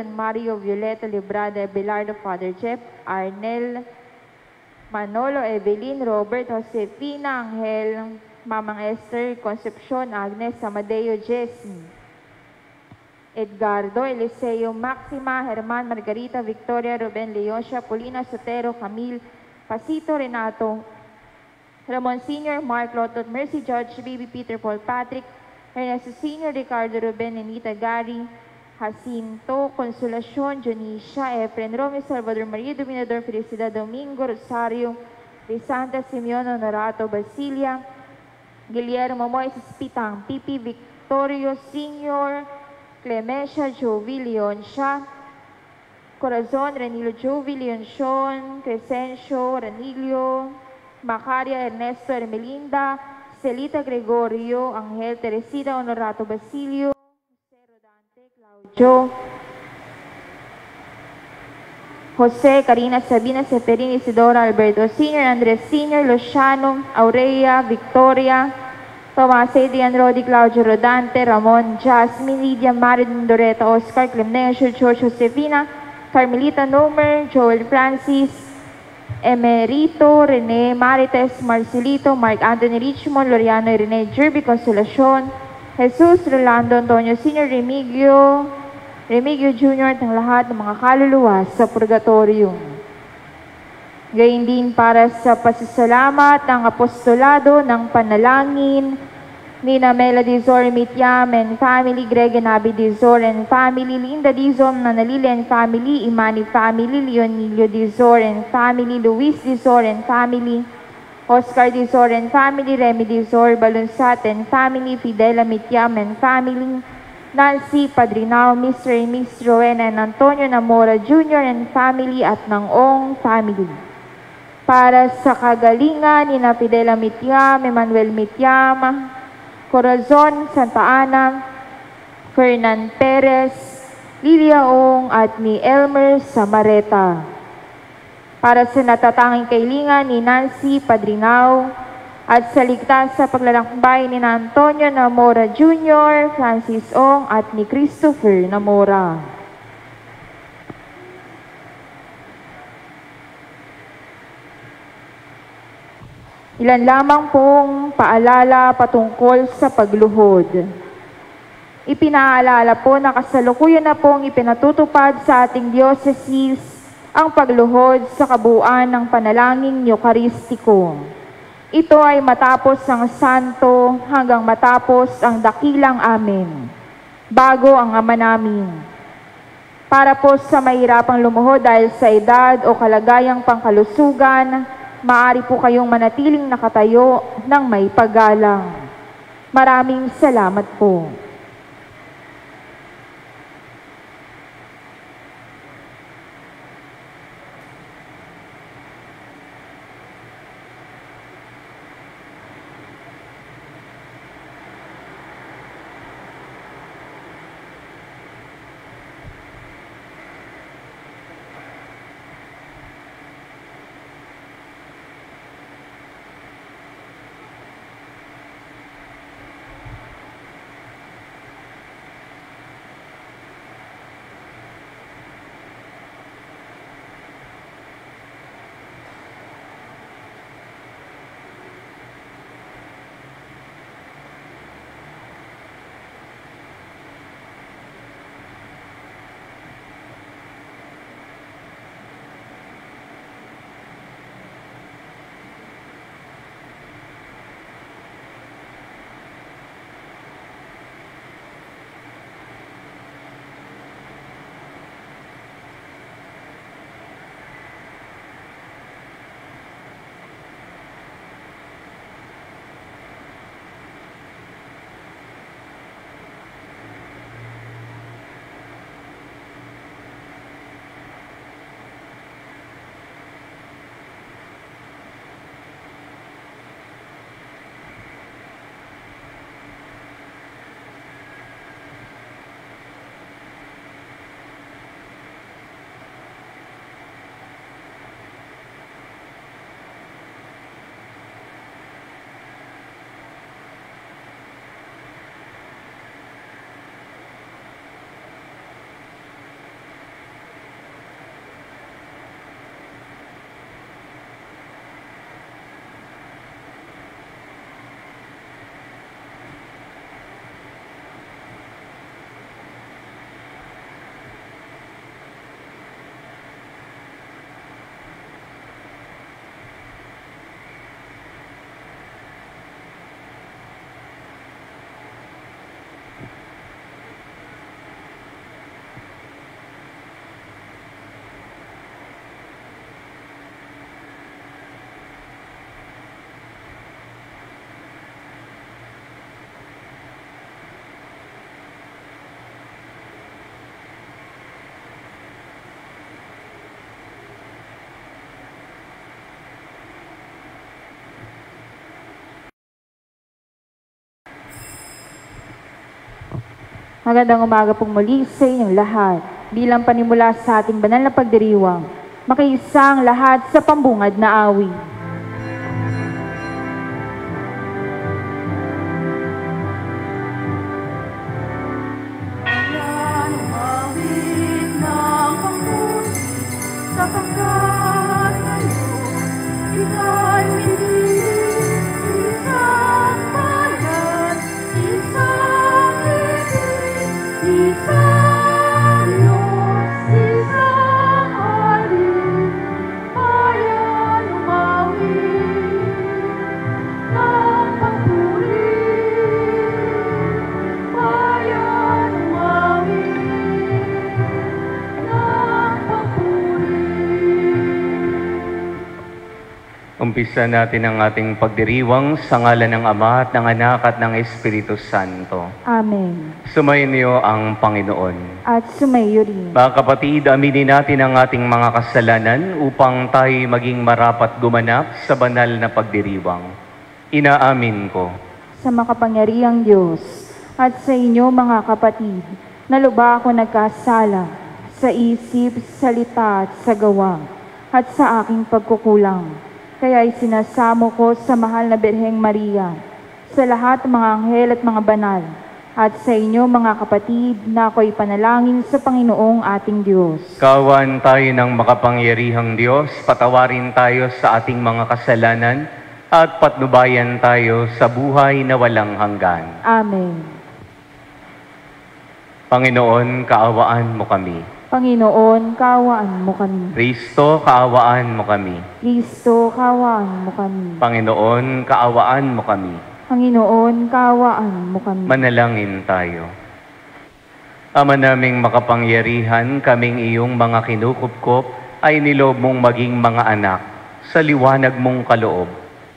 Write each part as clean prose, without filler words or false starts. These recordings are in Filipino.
Mario Violeta Librada Belardo, Father Jeff, Arnel, Manolo, Evelyn, Robert, Josefina, Angel, Mamang Esther, Concepcion, Agnes, Amadeo, Jessie, Edgardo, Eliseo, Maxima, Herman, Margarita, Victoria, Ruben, Leosia, Polina, Sotero, Camille, Pasito, Renato, Ramon Sr., Mark, Lotot, Mercy, George, Baby, Peter, Paul, Patrick, Ernesto Sr., Ricardo, Ruben, Anita, Gary, Jacinto, Consolacion, Jonicia, Efren, Romeo, Salvador, Maria, Dominador, Felicidad, Domingo, Rosario, Risanta, Simeon, Honorato, Basilia, Guillermo, Moises, Pitang, Pipi, Victorio, Sr., Clemencia, Jovi, Leoncia, Corazon, Ranilo, Jovi, Leoncion, Crescencio, Ranilio, Macaria, Ernesto, Ermelinda, Celita, Gregorio, Angel, Teresita, Honorato, Basilio, Claudio, Jose, Karina, Sabina, Seferin, Isidora, Alberto Sr., Andres Sr., Luciano, Aurea, Victoria, Tomas, Adrian, Rodi, Claudio, Rodante, Ramon, Jasmine, Lydia, Marin, Doreta, Oscar, Clemnesio, George, Josefina, Carmelita, Nomer, Joel, Francis, Emerito, Rene, Marites, Marcelito, Mark Anthony Richmond, Loriano, Rene, Jerby, Consolacion, Jesus, Rolando, Antonio Sr., Remigio Jr. at ang lahat ng mga kaluluwa sa purgatorio. Gayun din para sa pasasalamat ng apostolado ng panalangin, Nina Melody Zor Mitiam and family, Greg and Abby Dizor and family, Linda Dizon, Nanalili and family, Imani family, Leonilio Dizor and family, Luis Dizor and family, Oscar Dizor and family, Remy Dizor, Balunsat and family, Fidela Mitiam and family, Nancy Padrinao, Mr. and Miss Rowena and Antonio Namora Jr. and family at ng Ong family. Para sa kagalingan ni Fidela Mitiam, Emmanuel Mitiam, Corazon, Santa Ana, Fernan Perez, Lilia Ong at ni Elmer Samareta. Para sa natatanging kailingan ni Nancy Padrinao at sa ligtas sa paglalakbay ni Antonio Namora Jr., Francis Ong at ni Christopher Namora. Ilan lamang pong paalala patungkol sa pagluhod. Ipinaalala po na kasalukuyan na pong ipinatutupad sa ating diocese ang pagluhod sa kabuuan ng panalangin eukaristiko. Ito ay matapos ang santo hanggang matapos ang dakilang amin, bago ang ama namin. Para po sa mahirapang lumuhod dahil sa edad o kalagayang pangkalusugan, maaari po kayong manatiling nakatayo ng may paggalang. Maraming salamat po. Magandang umaga pong muli sa inyong lahat. Bilang panimula sa ating banal na pagdiriwang, makiisa ang lahat sa pambungad na awit. Umpisa natin ang ating pagdiriwang sa ngalan ng Ama at ng Anak at ng Espiritu Santo. Amen. Sumayin niyo ang Panginoon. At sumayo rin. Mga kapatid, aminin natin ang ating mga kasalanan upang tayo maging marapat gumanap sa banal na pagdiriwang. Inaamin ko. Sa makapangyarihang Diyos at sa inyo mga kapatid, naluba ako nagkasala sa isip, salita at sa gawa at sa aking pagkukulang. Kaya isinasamo ko sa mahal na Birheng Maria, sa lahat ng mga anghel at mga banal, at sa inyo mga kapatid na ako'y panalangin sa Panginoong ating Diyos. Kawan tayo ng makapangyarihang Diyos, patawarin tayo sa ating mga kasalanan, at patnubayan tayo sa buhay na walang hanggan. Amen. Panginoon, kaawaan mo kami. Panginoon, kaawaan mo kami. Kristo, kaawaan mo kami. Kristo, kaawaan mo kami. Panginoon, kaawaan mo kami. Panginoon, kaawaan mo kami. Manalangin tayo. Ama naming makapangyarihan, kaming iyong mga kinukupkop ay niloob mong maging mga anak sa liwanag mong kaloob.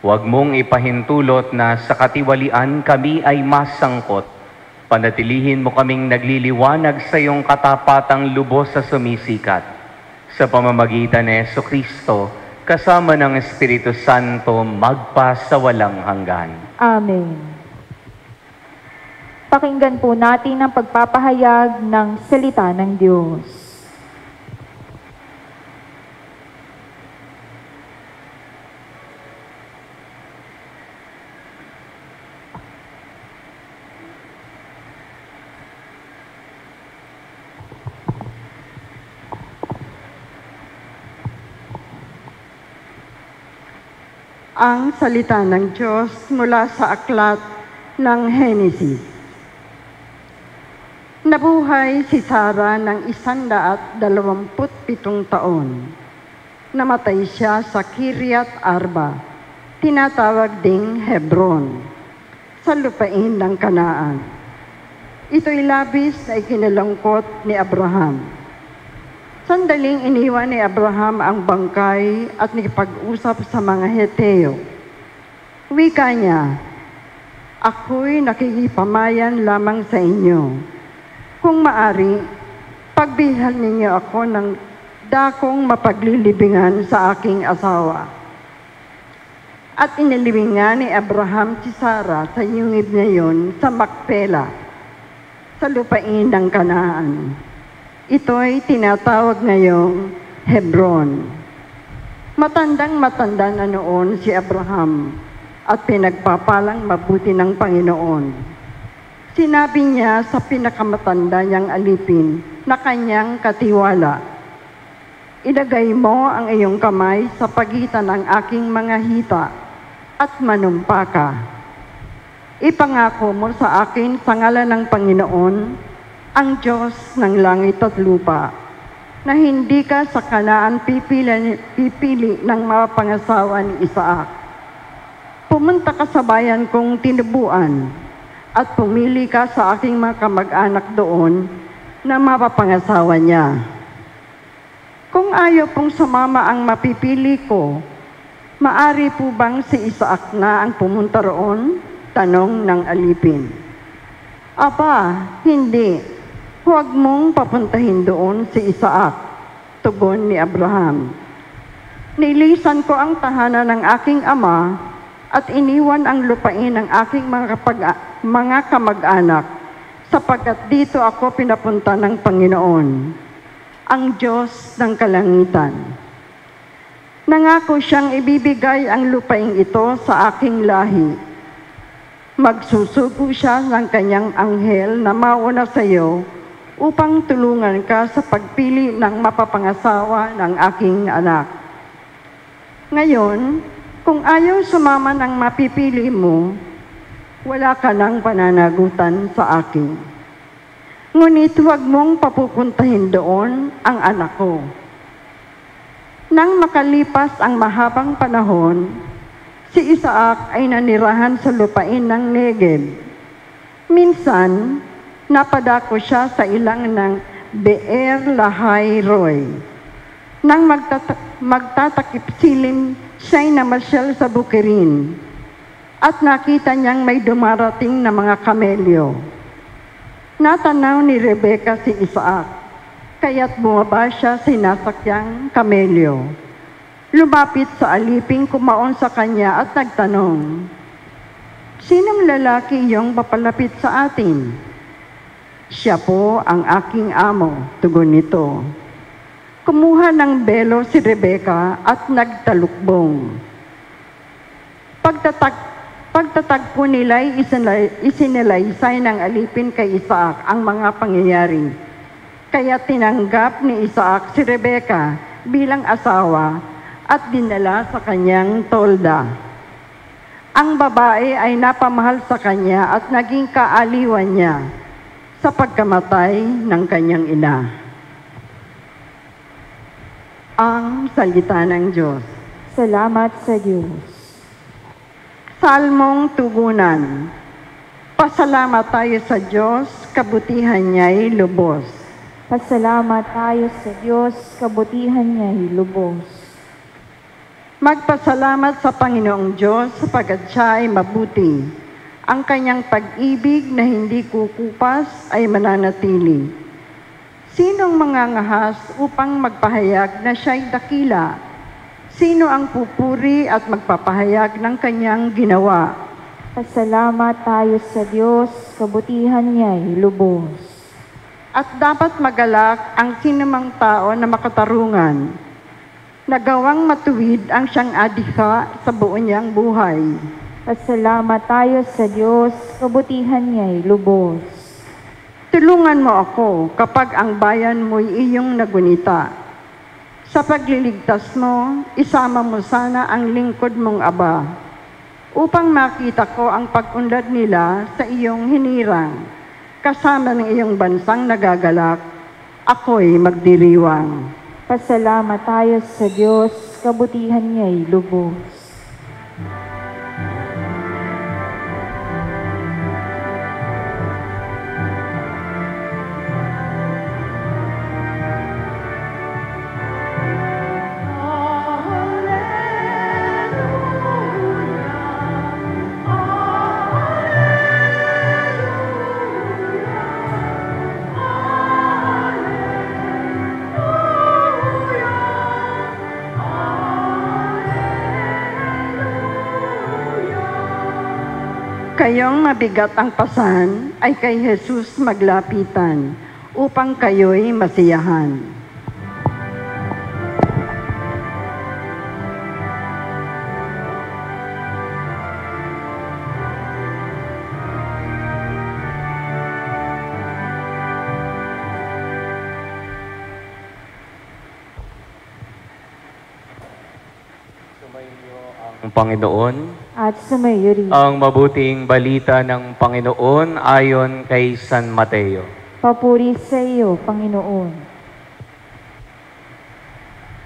Huwag mong ipahintulot na sa katiwalian kami ay masangkot. Panatilihin mo kaming nagliliwanag sa iyong katapatang lubos sa sumisikat. Sa pamamagitan ni Jesucristo, kasama ng Espiritu Santo, magpa sa walang hanggan. Amen. Pakinggan po natin ang pagpapahayag ng salita ng Diyos. Ang salita ng Diyos mula sa aklat ng Henesis. Nabuhay si Sara ng 127 taon. Namatay siya sa Kiryat Arba, tinatawag ding Hebron, sa lupain ng Kanaan. Ito'y labis na ikinalungkot ni Abraham. Sandaling iniwan ni Abraham ang bangkay at nakipag-usap sa mga Heteo. Wika niya, ako'y nakikipamayan lamang sa inyo. Kung maari, pagbihal ninyo ako ng dakong mapaglilibingan sa aking asawa. At inilibingan ni Abraham si Sara sa yungib na yun sa Makpela, sa lupain ng Kanaan. Ito'y tinatawag ngayong Hebron. Matandang-matanda na noon si Abraham at pinagpapalang mabuti ng Panginoon. Sinabi niya sa pinakamatanda niyang alipin na kanyang katiwala, ilagay mo ang iyong kamay sa pagitan ng aking mga hita at manumpa ka. Ipangako mo sa akin sa ngalan ng Panginoon, ang Diyos ng langit at lupa, na hindi ka sa Kanaan pipili ng mga pangasawa ni Isaac. Pumunta ka sa bayan kong tinubuan at pumili ka sa aking mga kamag-anak doon na mapapangasawa niya. Kung ayaw pong sumama ang mapipili ko, maari po bang si Isaac na ang pumunta roon? Tanong ng alipin. Aba, hindi. Huwag mong papuntahin doon si Isaac, tugon ni Abraham. Nilisan ko ang tahanan ng aking ama at iniwan ang lupain ng aking mga kamag-anak sapagkat dito ako pinapunta ng Panginoon, ang Diyos ng kalangitan. Nangako siyang ibibigay ang lupaing ito sa aking lahi. Magsusugo siya ng kanyang anghel na mauna sa iyo upang tulungan ka sa pagpili ng mapapangasawa ng aking anak. Ngayon, kung ayaw sumama ng mapipili mo, wala ka ng pananagutan sa akin. Ngunit huwag mong papupuntahin doon ang anak ko. Nang makalipas ang mahabang panahon, si Isaac ay nanirahan sa lupain ng Negev. Minsan, napadako siya sa ilang ng Beer Lahai Roy. Nang magtatakip silin, siya'y namasyal sa bukirin at nakita niyang may dumarating na mga kamelyo. Natanaw ni Rebecca si Isaac, kaya't bumaba siya sinasakyang kamelyo. Lumapit sa aliping, kumaon sa kanya at nagtanong, "Sinong lalaki iyong papalapit sa atin?" "Siya po ang aking amo," tugon nito. Kumuha ng belo si Rebecca at nagtalukbong. Pagtatagpo nila'y isinalaysay ng alipin kay Isaac ang mga pangyayari. Kaya tinanggap ni Isaac si Rebecca bilang asawa at dinala sa kanyang tolda. Ang babae ay napamahal sa kanya at naging kaaliwan niya sa pagkamatay ng kanyang ina. Ang salita ng Diyos. Salamat sa Diyos. Salmong tugunan. Pasalamat tayo sa Diyos, kabutihan niya'y lubos. Pasalamat tayo sa Diyos, kabutihan niya'y lubos. Magpasalamat sa Panginoong Diyos sapagkat siya ay mabuti. Ang kanyang pag-ibig na hindi kukupas ay mananatili. Sinong mangangahas upang magpahayag na siya'y dakila? Sino ang pupuri at magpapahayag ng kanyang ginawa? Pasalamat tayo sa Diyos, kabutihan niya'y lubos. At dapat magalak ang sinumang tao na makatarungan, nagawang matuwid ang siyang adhika sa buo niyang buhay. Pasalamat tayo sa Diyos, kabutihan niya'y lubos. Tulungan mo ako kapag ang bayan mo'y iyong nagunita. Sa pagliligtas mo, isama mo sana ang lingkod mong Aba, upang makita ko ang pag-unlad nila sa iyong hinirang. Kasama ng iyong bansang nagagalak, ako'y magdiriwang. Pasalamat tayo sa Diyos, kabutihan niya'y lubos. Kayong mabigat ang pasan ay kay Jesus maglapitan upang kayo'y masiyahan. Ang Panginoon, At sumayo rin. ang mabuting balita ng Panginoon ayon kay San Mateo. Papuri sa iyo, Panginoon.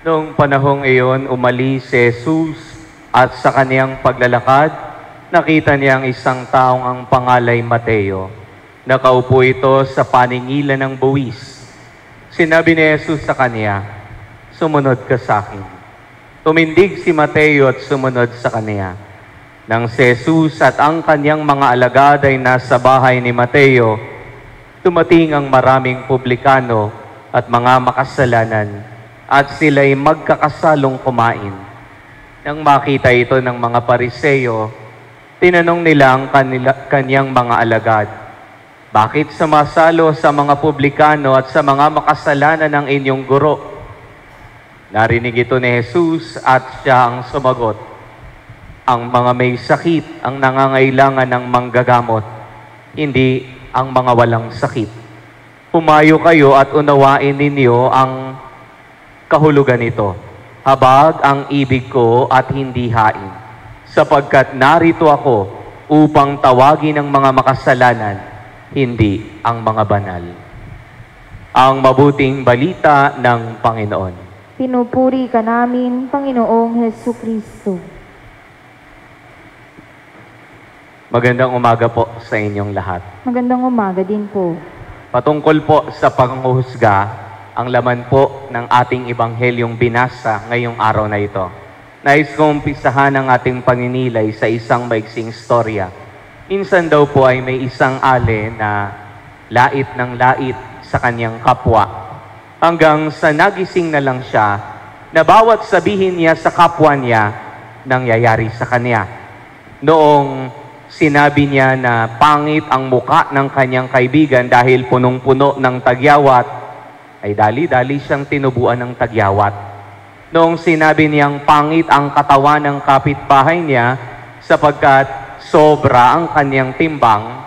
Noong panahong iyon, umalis si Jesus at sa kaniyang paglalakad, nakita niya ang isang taong ang pangalay Mateo. Nakaupo ito sa paningilan ng buwis. Sinabi ni Jesus sa kaniya, "Sumunod ka sa akin." Tumindig si Mateo at sumunod sa kaniya. Nang si Jesus at ang kanyang mga alagad ay nasa bahay ni Mateo, dumating ang maraming publikano at mga makasalanan at sila'y magkakasalong kumain. Nang makita ito ng mga Pariseo, tinanong nila ang kanyang mga alagad, Bakit sumasalo sa mga publikano at sa mga makasalanan ng inyong guro? Narinig ito ni Jesus at siya ang sumagot. Ang mga may sakit ang nangangailangan ng manggagamot, hindi ang mga walang sakit. Humayo kayo at unawain ninyo ang kahulugan nito. Habag ang ibig ko at hindi hain, sapagkat narito ako upang tawagin ang mga makasalanan, hindi ang mga banal. Ang mabuting balita ng Panginoon. Pinupuri ka namin, Panginoong Hesukristo. Magandang umaga po sa inyong lahat. Magandang umaga din po. Patungkol po sa panghuhusga, ang laman po ng ating ebanghelyong binasa ngayong araw na ito. Nais kong umpisahan ang ating paninilay sa isang maiksing storya. Minsan daw po ay may isang ale na lait ng lait sa kanyang kapwa. Hanggang sa nagising na lang siya na bawat sabihin niya sa kapwa niya, nangyayari sa kanya. Noong sinabi niya na pangit ang muka ng kanyang kaibigan dahil punong-puno ng tagyawat, ay dali-dali siyang tinubuan ng tagyawat. Noong sinabi niyang pangit ang katawan ng kapitbahay niya sapagkat sobra ang kanyang timbang,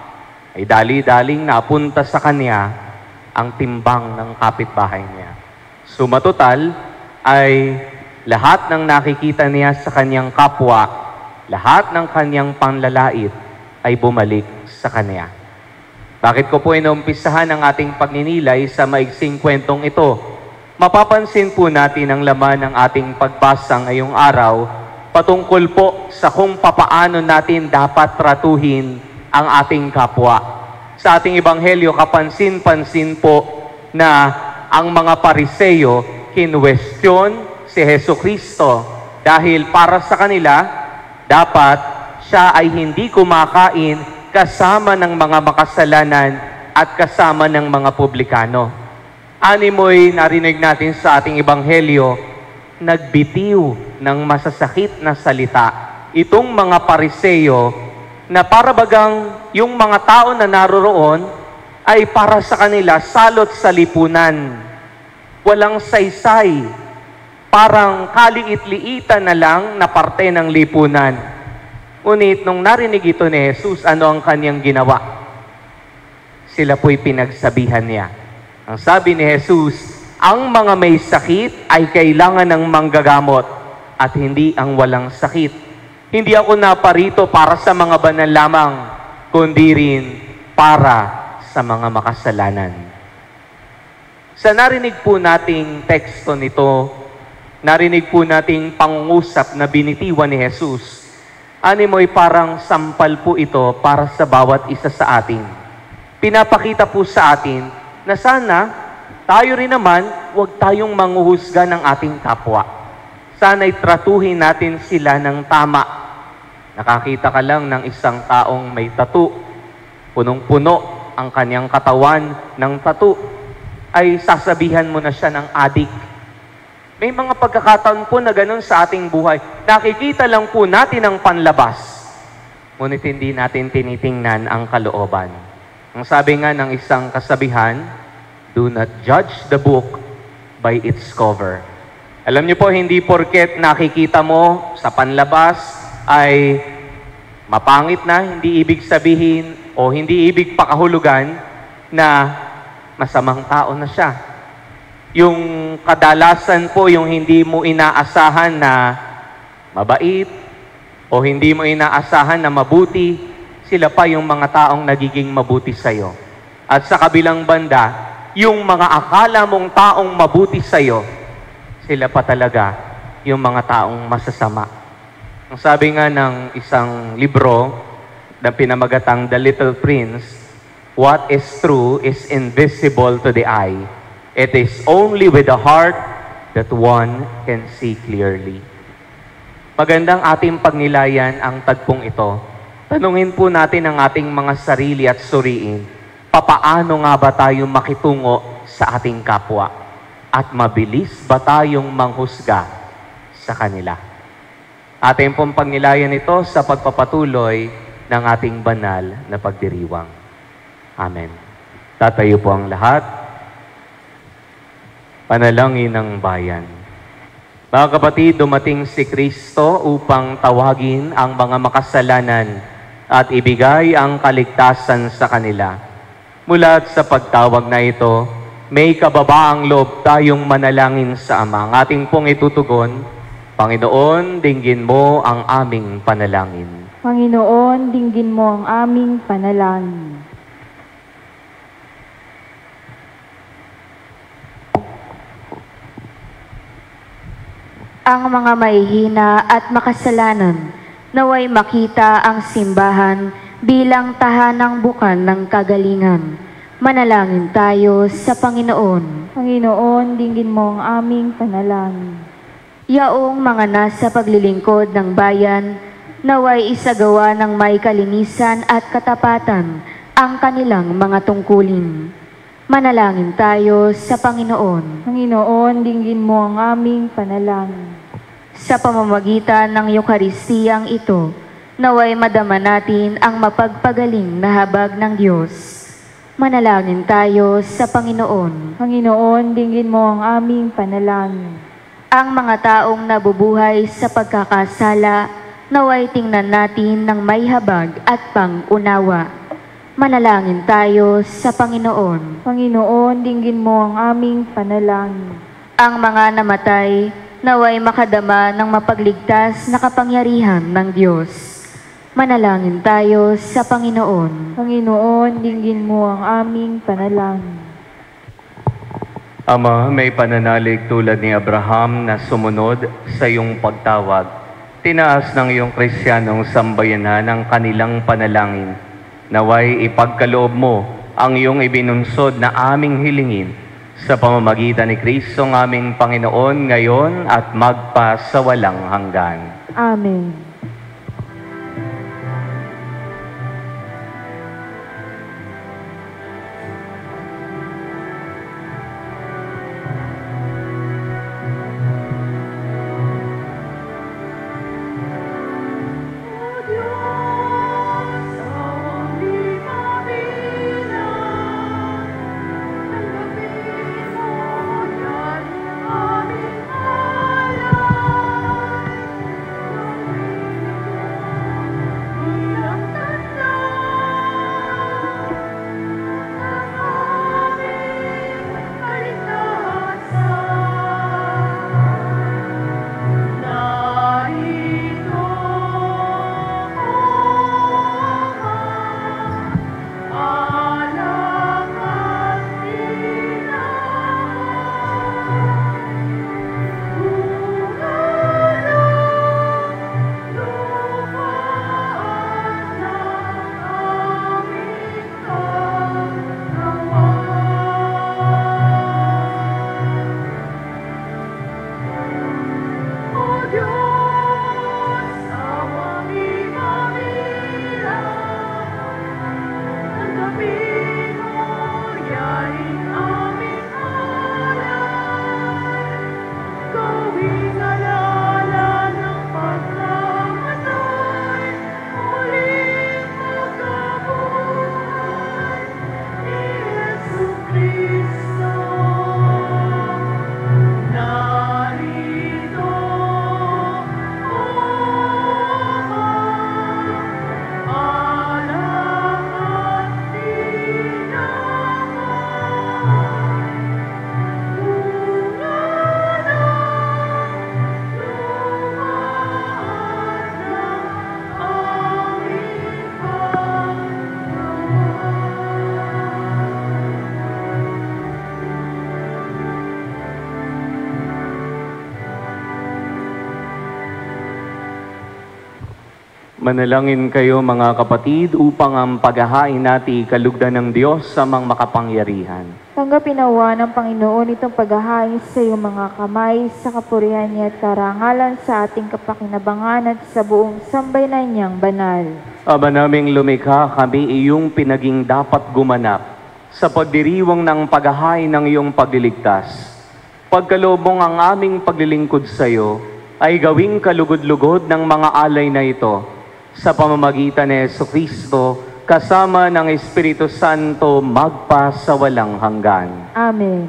ay dali-daling napunta sa kanya ang timbang ng kapitbahay niya. Sumatotal ay lahat ng nakikita niya sa kanyang kapwa, lahat ng kanyang panlalait ay bumalik sa kanya. Bakit ko po inumpisahan ang ating pagninilay sa maiksing kwentong ito? Mapapansin po natin ang laman ng ating pagbasa ngayong araw patungkol po sa kung papaano natin dapat tratuhin ang ating kapwa. Sa ating ebanghelyo, kapansin-pansin po na ang mga Pariseo kinwestiyon si Hesukristo dahil para sa kanila, dapat siya ay hindi kumakain kasama ng mga makasalanan at kasama ng mga publikano. Animoy narinig natin sa ating ebanghelyo, nagbitiw ng masasakit na salita itong mga Pariseo na para bagang yung mga tao na naroroon ay para sa kanila salot sa lipunan. Walang saysay, parang kaliit-liitan na lang na parte ng lipunan. Ngunit nung narinig ito ni Jesus, ano ang kanyang ginawa? Sila po'y pinagsabihan niya. Ang sabi ni Jesus, ang mga may sakit ay kailangan ng manggagamot at hindi ang walang sakit. Hindi ako naparito para sa mga banal lamang, kundi rin para sa mga makasalanan. Sa narinig po nating teksto nito, narinig po nating pangungusap na binitiwan ni Jesus. Animoy parang sampal po ito para sa bawat isa sa atin. Pinapakita po sa atin na sana tayo rin naman huwag tayong manghuhusga ng ating kapwa. Sana'y tratuhin natin sila ng tama. Nakakita ka lang ng isang taong may tattoo, punong-puno ang kanyang katawan ng tattoo, ay sasabihan mo na siya ng adik. May mga pagkakataon po na ganun sa ating buhay. Nakikita lang po natin ang panlabas, ngunit hindi natin tinitingnan ang kalooban. Ang sabi nga ng isang kasabihan, do not judge the book by its cover. Alam niyo po, hindi porket nakikita mo sa panlabas ay mapangit na, hindi ibig sabihin o hindi ibig pakahulugan na masamang tao na siya. Yung kadalasan po, yung hindi mo inaasahan na mabait o hindi mo inaasahan na mabuti, sila pa yung mga taong nagiging mabuti sa'yo. At sa kabilang banda, yung mga akala mong taong mabuti sa'yo, sila pa talaga yung mga taong masasama. Ang sabi nga ng isang libro na pinamagatang The Little Prince, what is true is invisible to the eye. It is only with the heart that one can see clearly. Magandang ating pagnilayan ang tagpong ito. Tanungin po natin ang ating mga sarili at suriin, papaano nga ba tayo makitungo sa ating kapwa? At mabilis ba tayong manghusga sa kanila? Ating pong pagnilayan ito sa pagpapatuloy ng ating banal na pagdiriwang. Amen. Tatayo po ang lahat. Panalangin ng bayan. Mga kapatid, dumating si Kristo upang tawagin ang mga makasalanan at ibigay ang kaligtasan sa kanila. Mula sa pagtawag na ito, may kababaang loob tayong manalangin sa Ama. Ang ating pong itutugon, Panginoon, dinggin mo ang aming panalangin. Panginoon, dinggin mo ang aming panalangin. Ang mga mahihina at makasalanan, naway makita ang simbahan bilang tahanang bukan ng kagalingan. Manalangin tayo sa Panginoon. Panginoon, dinggin mo ang aming panalangin. Yaong mga nasa paglilingkod ng bayan, naway isagawa ng may kalinisan at katapatan ang kanilang mga tungkulin. Manalangin tayo sa Panginoon. Panginoon, dinggin mo ang aming panalangin. Sa pamamagitan ng Eukaristiyang ito, naway madama natin ang mapagpagaling na habag ng Diyos. Manalangin tayo sa Panginoon. Panginoon, dinggin mo ang aming panalangin. Ang mga taong nabubuhay sa pagkakasala, naway tingnan natin ng may habag at pang-unawa. Manalangin tayo sa Panginoon. Panginoon, dinggin mo ang aming panalangin. Ang mga namatay, naway makadama ng mapagligtas na kapangyarihan ng Diyos. Manalangin tayo sa Panginoon. Panginoon, dinggin mo ang aming panalangin. Ama, may pananalig tulad ni Abraham na sumunod sa iyong pagtawag. Tinaas ng iyong Kristiyanong sambayanan ang kanilang panalangin. Naway ipagkaloob mo ang iyong ibinunsod na aming hilingin sa pamamagitan ni Kristo ng aming Panginoon ngayon at magpa sa walang hanggan. Amen. Manalangin kayo mga kapatid upang ang paghahain natin kalugdan ng Diyos sa mga makapangyarihan. Tanggapin nawa ng Panginoon itong paghahain sa iyong mga kamay sa kapurihan niya at karangalan sa ating kapakinabangan at sa buong sambayanan niyang banal. Aba naming lumikha, kami iyong pinaging dapat gumanap sa pagdiriwang ng paghahain ng iyong pagliligtas. Pagkaloob mong ang aming paglilingkod sa iyo, ay gawing kalugod-lugod ng mga alay na ito sa pamamagitan ni Jesucristo kasama ng Espiritu Santo magpa sa walang hanggan. Amen.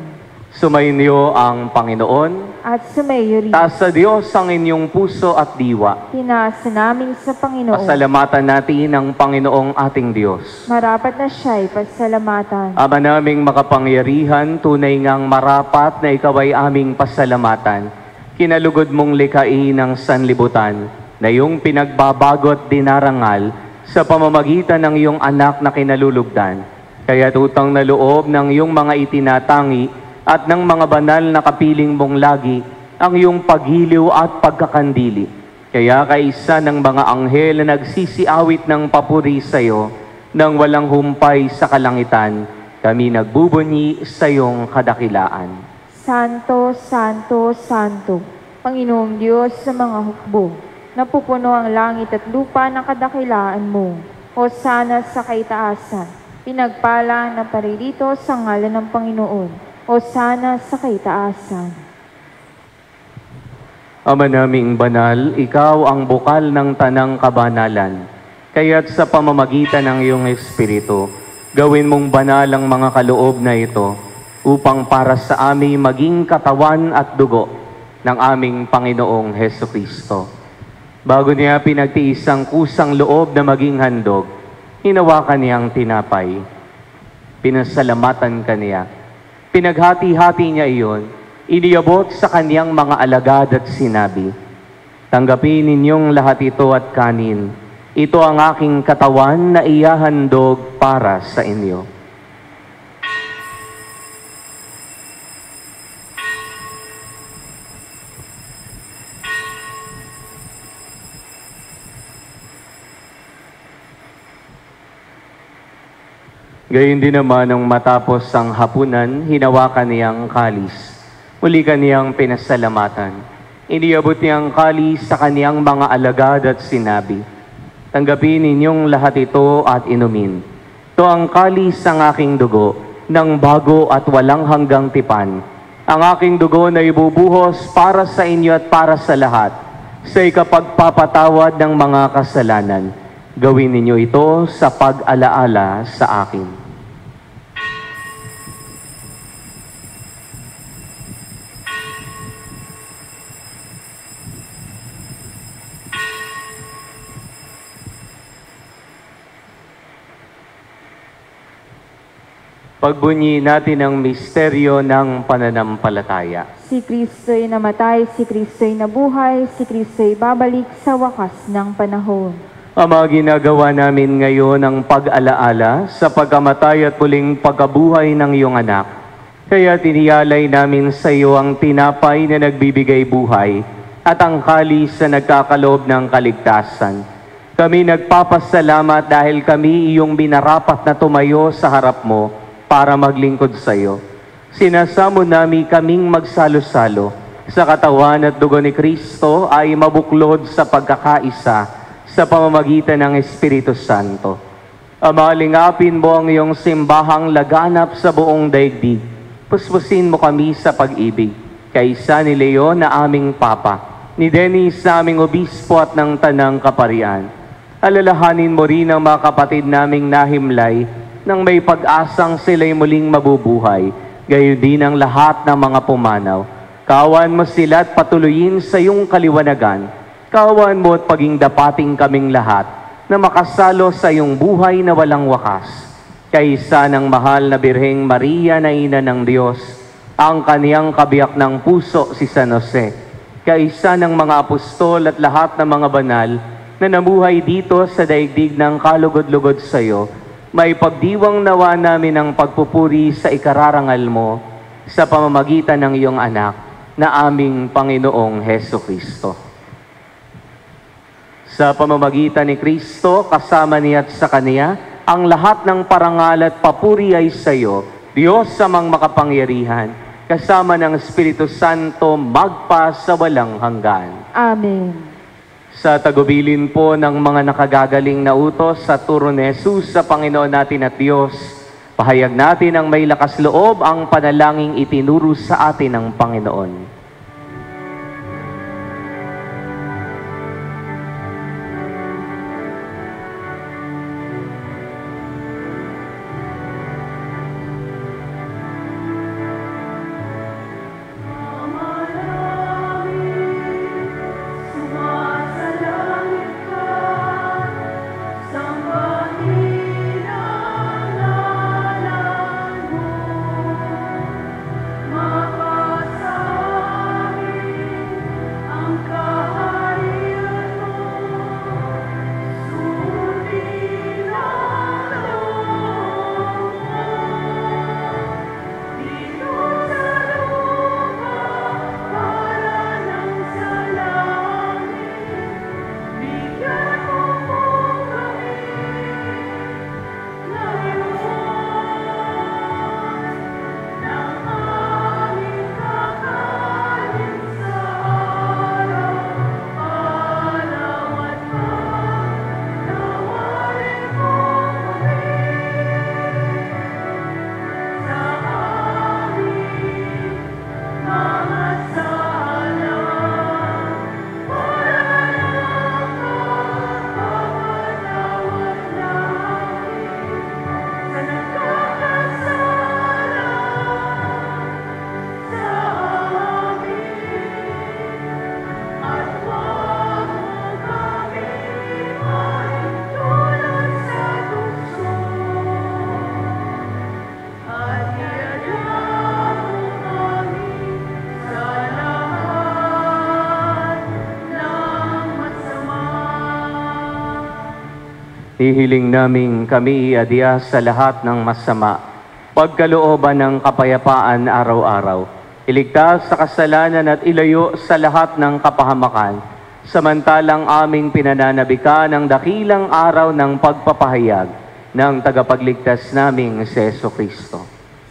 Sumainyo ang Panginoon. At sumayo rin. Taas sa Diyos ang inyong puso at diwa. Tinaasa namin sa Panginoon. Pasalamatan natin ang Panginoong ating Diyos. Marapat na siya'y pasalamatan. Ama naming makapangyarihan, tunay ngang marapat na ikaw ay aming pasalamatan. Kinalugod mong likhain ng sanlibutan na iyong pinagbabagot dinarangal sa pamamagitan ng iyong anak na kinalulugdan. Kaya utang na loob ng iyong mga itinatangi at ng mga banal na kapiling mong lagi ang iyong paghiliw at pagkakandili. Kaya kaisa ng mga anghel na nagsisiawit ng papuri sa iyo nang walang humpay sa kalangitan, kami nagbubunyi sa iyong kadakilaan. Santo, Santo, Santo, Panginoong Diyos sa mga hukbo, napupuno ang langit at lupa ng kadakilaan mo. Hosana sa kaitaasan, pinagpala na paririto sa ngalan ng Panginoon. Hosana sa kaitaasan. Ama naming banal, ikaw ang bukal ng tanang kabanalan. Kaya't sa pamamagitan ng iyong Espiritu, gawin mong banal ang mga kaloob na ito upang para sa amin maging katawan at dugo ng aming Panginoong Hesukristo. Bago niya pinagtiis ang kusang loob na maging handog, hinawakan niyang tinapay. Pinasalamatan kaniya. Pinaghati-hati niya iyon, iniabot sa kaniyang mga alagad at sinabi, tanggapin ninyong lahat ito at kanin. Ito ang aking katawan na iyahandog para sa inyo. Gayon din naman nang matapos ang hapunan, hinawakan niyang kalis. Muli kaniyang pinasalamatan. Iniabot niyang kalis sa kaniyang mga alagad at sinabi, tanggapin ninyong lahat ito at inumin. Ito ang kalis ng aking dugo, ng bago at walang hanggang tipan. Ang aking dugo na ibubuhos para sa inyo at para sa lahat, sa ikapagpapatawad ng mga kasalanan. Gawin ninyo ito sa pag-alaala sa akin. Pagbunyi natin ang misteryo ng pananampalataya. Si Kristo'y namatay, si Kristo'y nabuhay, si Kristo'y babalik sa wakas ng panahon. Ama, ginagawa namin ngayon ang pag-alaala sa pagkamatay at muling pagkabuhay ng iyong anak. Kaya tiniyalay namin sa iyo ang tinapay na nagbibigay buhay at ang kalis na nagkakaloob ng kaligtasan. Kami nagpapasalamat dahil kami iyong binarapat na tumayo sa harap mo para maglingkod sa iyo. Sinasamo namin kaming magsalo-salo sa katawan at dugo ni Kristo ay mabuklod sa pagkakaisa sa pamamagitan ng Espiritu Santo. Ama, lingapin mo ang iyong simbahang laganap sa buong daigdig. Puspusin mo kami sa pag-ibig. Kaisa ni Leon na aming Papa, ni Dennis na aming Obispo at ng Tanang Kaparian. Alalahanin mo rin ang mga kapatid naming nahimlay nang may pag-asang sila'y muling mabubuhay, gayon din ang lahat ng mga pumanaw. Kawan mo sila at patuloyin sa iyong kaliwanagan. Kawan mo at paging dapating kaming lahat na makasalo sa iyong buhay na walang wakas. Kaisa ng mahal na Birheng Maria na Ina ng Diyos, ang kaniyang kabiyak ng puso si San Jose. Kaisa ng mga apostol at lahat ng mga banal na namuhay dito sa daigdig ng kalugod-lugod sa iyo, may pagdiwang nawa namin ang pagpupuri sa ikararangal mo sa pamamagitan ng iyong anak na aming Panginoong Hesukristo. Sa pamamagitan ni Kristo, kasama niya at sa Kaniya, ang lahat ng parangal at papuri ay sa iyo, Diyos amang makapangyarihan, kasama ng Espiritu Santo, magpa sa walang hanggan. Amen. Sa tagubilin po ng mga nakagagaling na utos sa turo ni Jesus sa Panginoon natin at Diyos, pahayag natin ang may lakas loob ang panalangin itinuro sa atin ng Panginoon. Hihiling namin kami iadya sa lahat ng masama, pagkalooban ng kapayapaan araw-araw, iligtas sa kasalanan at ilayo sa lahat ng kapahamakan, samantalang aming pinananabika ng dakilang araw ng pagpapahayag ng tagapagligtas naming si Jesucristo.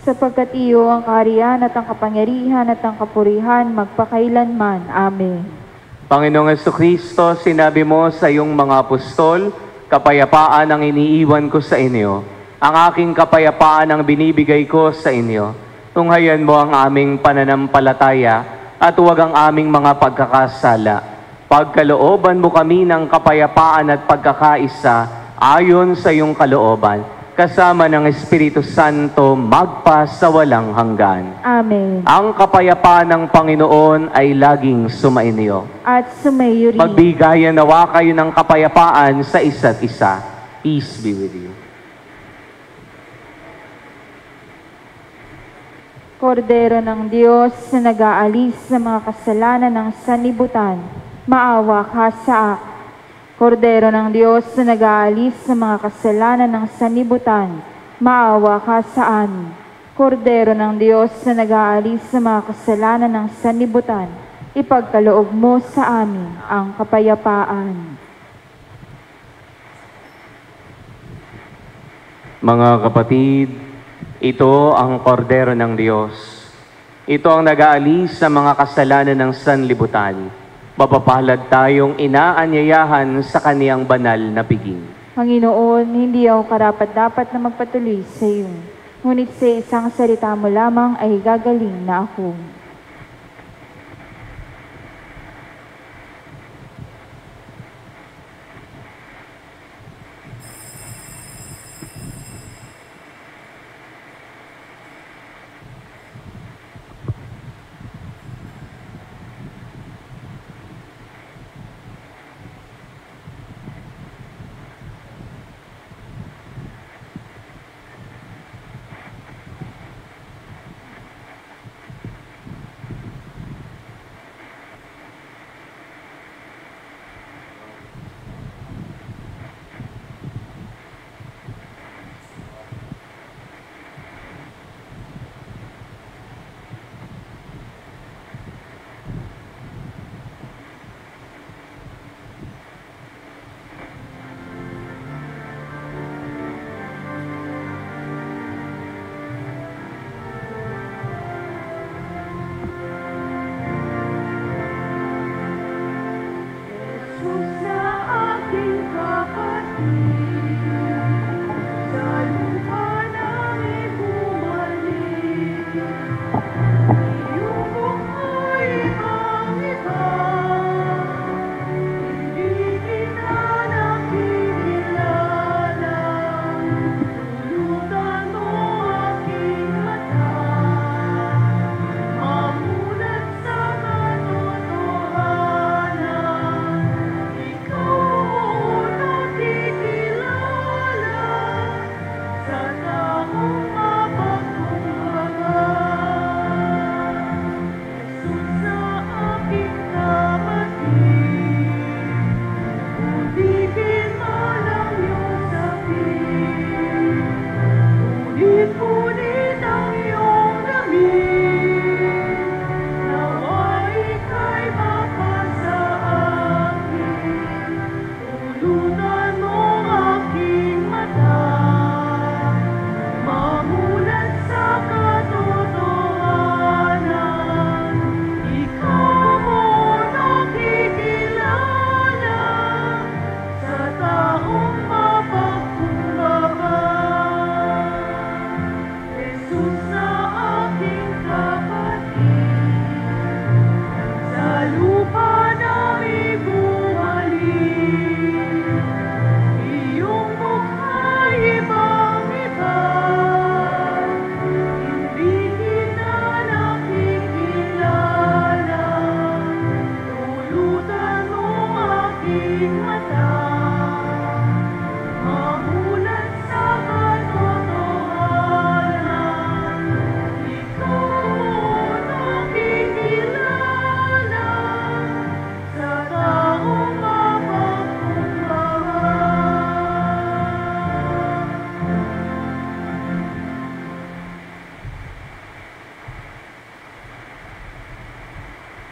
Sapagkat iyo ang kaharian at ang kapangyarihan at ang kapurihan magpakailanman. Amen. Panginoong Jesucristo, sinabi mo sa iyong mga apostol, kapayapaan ang iniiwan ko sa inyo. Ang aking kapayapaan ang binibigay ko sa inyo. Tunghayan mo ang aming pananampalataya at huwag ang aming mga pagkakasala. Pagkalooban mo kami ng kapayapaan at pagkakaisa ayon sa iyong kalooban, kasama ng Espiritu Santo magpa sa walang hanggan. Amen. Ang kapayapaan ng Panginoon ay laging sumainyo. At sumayo rin. Magbigayan nawa kayo ng kapayapaan sa isa't isa. Peace be with you. Kordero ng Diyos na nag-aalis sa mga kasalanan ng sanlibutan, maawa ka sa akin. Kordero ng Diyos na nag-aalis sa mga kasalanan ng sanlibutan, maawa ka sa amin. Kordero ng Diyos na nag-aalis sa mga kasalanan ng sanlibutan, ipagkaloob mo sa amin ang kapayapaan. Mga kapatid, ito ang kordero ng Diyos. Ito ang nag-aalis sa mga kasalanan ng sanlibutan. Mapapalad tayong inaanyayahan sa kaniyang banal na piging. Panginoon, hindi ako karapat-dapat na magpatuloy sa iyo. Ngunit sa isang salita mo lamang ay gagaling na ako.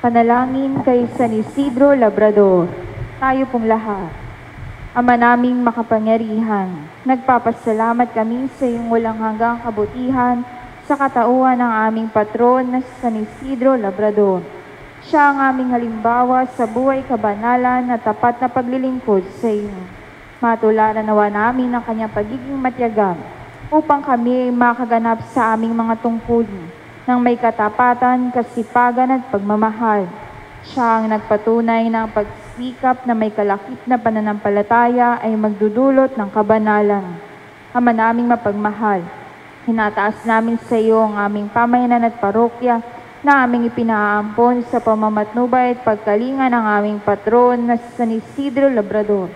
Panalangin kay San Isidro Labrador. Tayo pong lahat. Ama naming makapangyarihan, nagpapasalamat kami sa iyong walang hanggang kabutihan sa katauhan ng aming patron na San Isidro Labrador. Siya ang aming halimbawa sa buhay kabanalan na tapat na paglilingkod sa iyo. Matularan nawa namin ang kanyang pagiging matyagang upang kami ay makaganap sa aming mga tungkulin ng may katapatan, kasipagan at pagmamahal. Siya ang nagpatunay na ang pagsikap na may kalakip na pananampalataya ay magdudulot ng kabanalan. Ama naming mapagmahal, hinataas namin sa iyo ang aming pamayanan at parokya na aming ipinaampon sa pamamatnubay at pagkalinga ng aming patron na si San Isidro Labrador.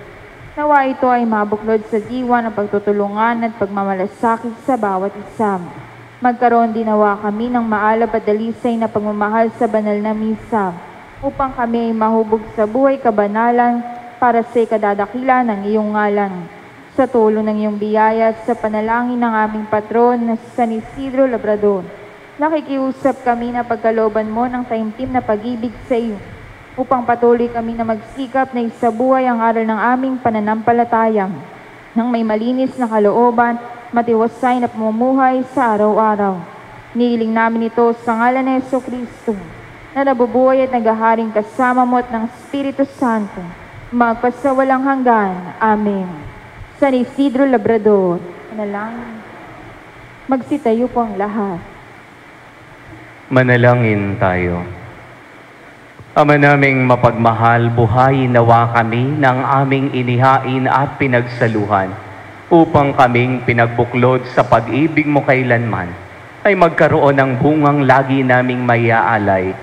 Nawa ito ay mabuklod sa diwa ng pagtutulungan at pagmamalasakit sa bawat isa. Magkaroon din nawa kami ng maalab at dalisay na pagmamahal sa banal na misa upang kami ay mahubog sa buhay kabanalan para sa ikadadakila ng iyong ngalan. Sa tulong ng iyong biyaya at sa panalangin ng aming patron na si San Isidro Labrador, nakikiusap kami na pagkalooban mo ng taimtim na pag-ibig sa iyo upang patuloy kami na magsikap na isabuhay ang aral ng aming pananampalataya nang may malinis na kalooban, matiwasay na pamumuhay sa araw-araw. Nihiling namin ito sa ngalan ni Jesucristo na nabubuhay at naghaharing kasama mo at ng Espiritu Santo, magpasawalang hanggan. Amen. San Isidro Labrador, manalangin. Magsitayo po ang lahat. Manalangin tayo. Ama naming mapagmahal, buhayin nawa kami ng aming inihain at pinagsaluhan upang kaming pinagbuklod sa pag-ibig mo kailanman ay magkaroon ng bungang lagi naming maiaalay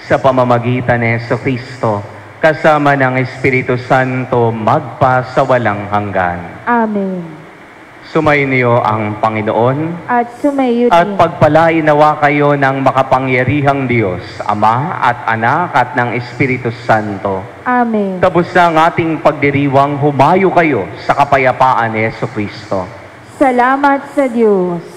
sa pamamagitan ni Jesucristo kasama ng Espiritu Santo magpa sa walang hanggan. Amen. Sumainyo ang Panginoon At sumayo at din. pagpalain nawa kayo ng makapangyarihang Diyos, Ama at Anak at ng Espiritu Santo. Amen. Tapos na ang ating pagdiriwang, humayo kayo sa kapayapaan ni Jesucristo. Salamat sa Diyos.